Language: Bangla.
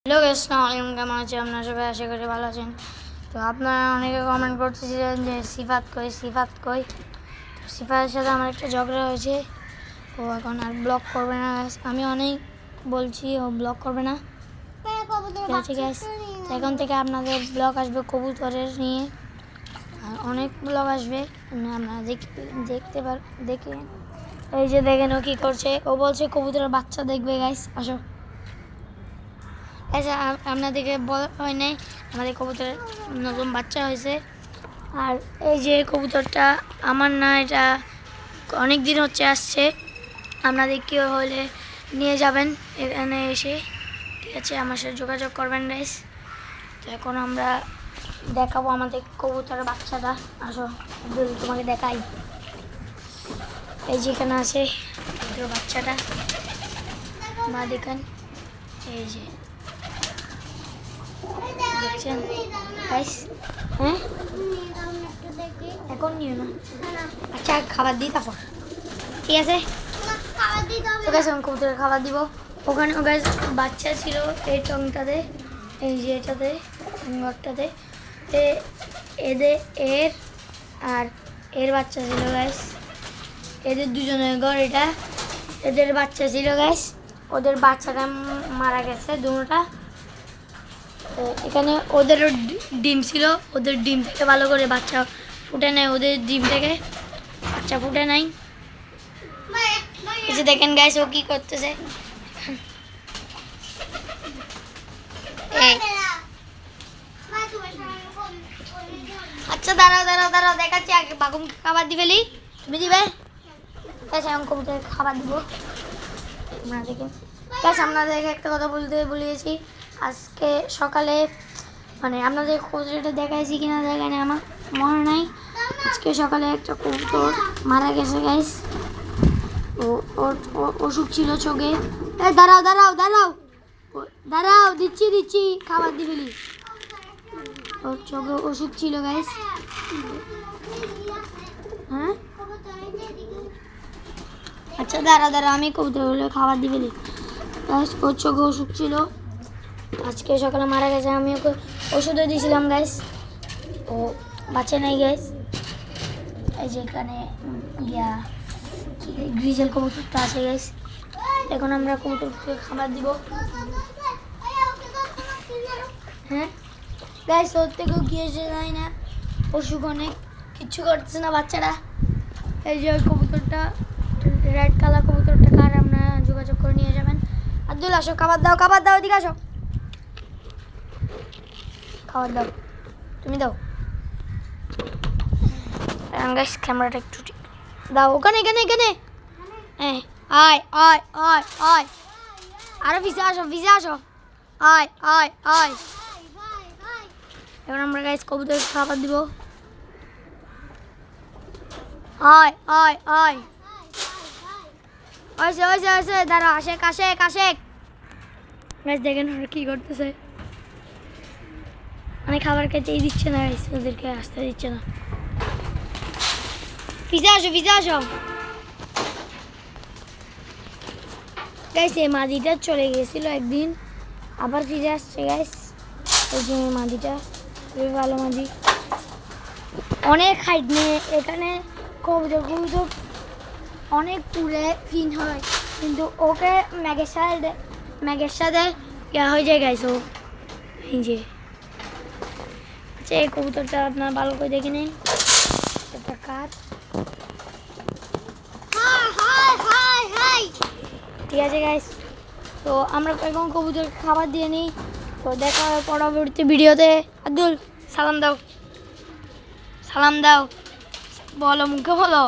হ্যালো গাইস, আসসালামু আলাইকুম। কেমন আছেন আপনারা সবাই? আশা করি ভালো আছেন। তো আপনারা অনেকে কমেন্ট করতেছিলেন যে সিফাত কই। সিফাতের সাথে আমার একটা ঝগড়া হয়েছে, ও এখন আর ব্লগ করবে না। আমি অনেক বলছি ও ব্লগ করবে না, ঠিক আছে গাইস? তো এখন থেকে আপনাদের ব্লগ আসবে কবুতরের নিয়ে, আর অনেক ব্লগ আসবে, আপনারা দেখে এই যে দেখেন ও কী করছে। ও বলছে কবুতরের বাচ্চা দেখবে। গাইস আসো, আচ্ছা আপনাদেরকে বলা হয় নাই, আমাদের কবুতরের নতুন বাচ্চা হয়েছে। আর এই যে কবুতরটা আমার না, এটা অনেক দিন হচ্ছে আসছে। আপনাদের কেউ হলে নিয়ে যাবেন এখানে এসে, ঠিক আছে? আমার সাথে যোগাযোগ করবেন গাইস। তো এখন আমরা দেখাবো আমাদের কবুতরের বাচ্চাটা। আসো তোমাকে দেখাই, এই যেখানে আছে কবুতরের বাচ্চাটা, মা দেখেন, এই যে দেখছেন গাইস। হ্যাঁ, এখন নিও না, আচ্ছা খাবার দিই তারপর, ঠিক আছে? তো গাইস আমি কবুতরের খাবার দিব। ওখানে গাইস বাচ্চা ছিল এই টংটাতে, এই যে এটাতে, ঘরটাতে এর আর এর বাচ্চা ছিল গাইস। এদের দুজনের ঘর এটা, এদের বাচ্চা ছিল গাইস। ওদের বাচ্চাটা মারা গেছে দুটোটা। এখানে ওদেরও ডিম ছিল, ওদের ডিম থেকে ভালো করে বাচ্চা ফুটে নেয়, ওদের ডিম থেকে বাচ্চা ফুটে নাই। এই যে দেখেন গাইস ও কি করতেছে। আচ্ছা দাঁড়াও দেখাচ্ছি, আগে বাগুমকে খাবার দিবে। তুমি দিবে? আচ্ছা আমি কবুতরকে খাবার দিব। আপনাদেরকে একটা কথা বলতে ভুলিয়েছি, আজকে সকালে মানে আপনাদের কবুতরটা দেখাইছি কিনা দেখায়নি আমার মনে নাই। আজকে সকালে একটা কবুতর মারা গেছে গাইস। ওর অসুখ ছিল চোখে। দাঁড়াও দিচ্ছি খাবার দিবি। ওর চোখে অসুখ ছিল গাইস। হ্যাঁ আচ্ছা দাঁড়াও আমি কবুতরগুলো খাবার দিবি। গাইস ওর চোখে অসুখ ছিল, আজকে সকালে মারা গেছে। আমি ওকে ওষুধও দিয়েছিলাম গাইস, ও বাঁচে নাই গাইস। এই যে এখানে গ্রিজেল কবুতরটা আছে গাইস। এখন আমরা কবুতরকে খাবার দিব। হ্যাঁ গাইস ওর থেকেও গিয়েছে যায় না, অসুখ অনেক, কিচ্ছু করতেছে না বাচ্চারা। এই যে ওই কবুতরটা, রেড কালার কবুতরটা কার, আপনারা যোগাযোগ করে নিয়ে যাবেন। আব্দুল আসো, খাবার দাও, এদিকে আসো, খাবার দাও, তুমি দাও। গাইস ক্যামেরাটা একটু দাও, ওখানে হ্যাঁ, আয় আরো ভিজে আসো, আয় এখন আমরা গাইস কবুতর খাবার দিব। আয় ওইসে দাঁড়া, আশেক গাইস দেখেন ওরা কি করতেছে, মানে খাবার খেতেই দিচ্ছে না গাইস, ওদেরকে আসতে দিচ্ছে না। ভিজে আসো গাইস। এই মাদিটা চলে গেছিল একদিন, আবার ফিরে আসছে গাইস। ওই যে মাদিটা খুবই ভালো মাদি, অনেক হাইট নিয়ে এখানে কবুতর অনেক পুরে ফিন হয়, কিন্তু ওকে ম্যাগের সাথে ইয়া হয়ে যায় গাইস। ও এই যে আচ্ছা এই কবুতরটা আপনার ভালো করে দেখে নিন, একটা কাঠ, ঠিক আছে গাইস? তো আমরা এখন কবুতর খাবার দিয়ে নিই। তো দেখা হবে পরবর্তী ভিডিওতে। আব্দুল সালাম দাও, বলো, মুখে বলো।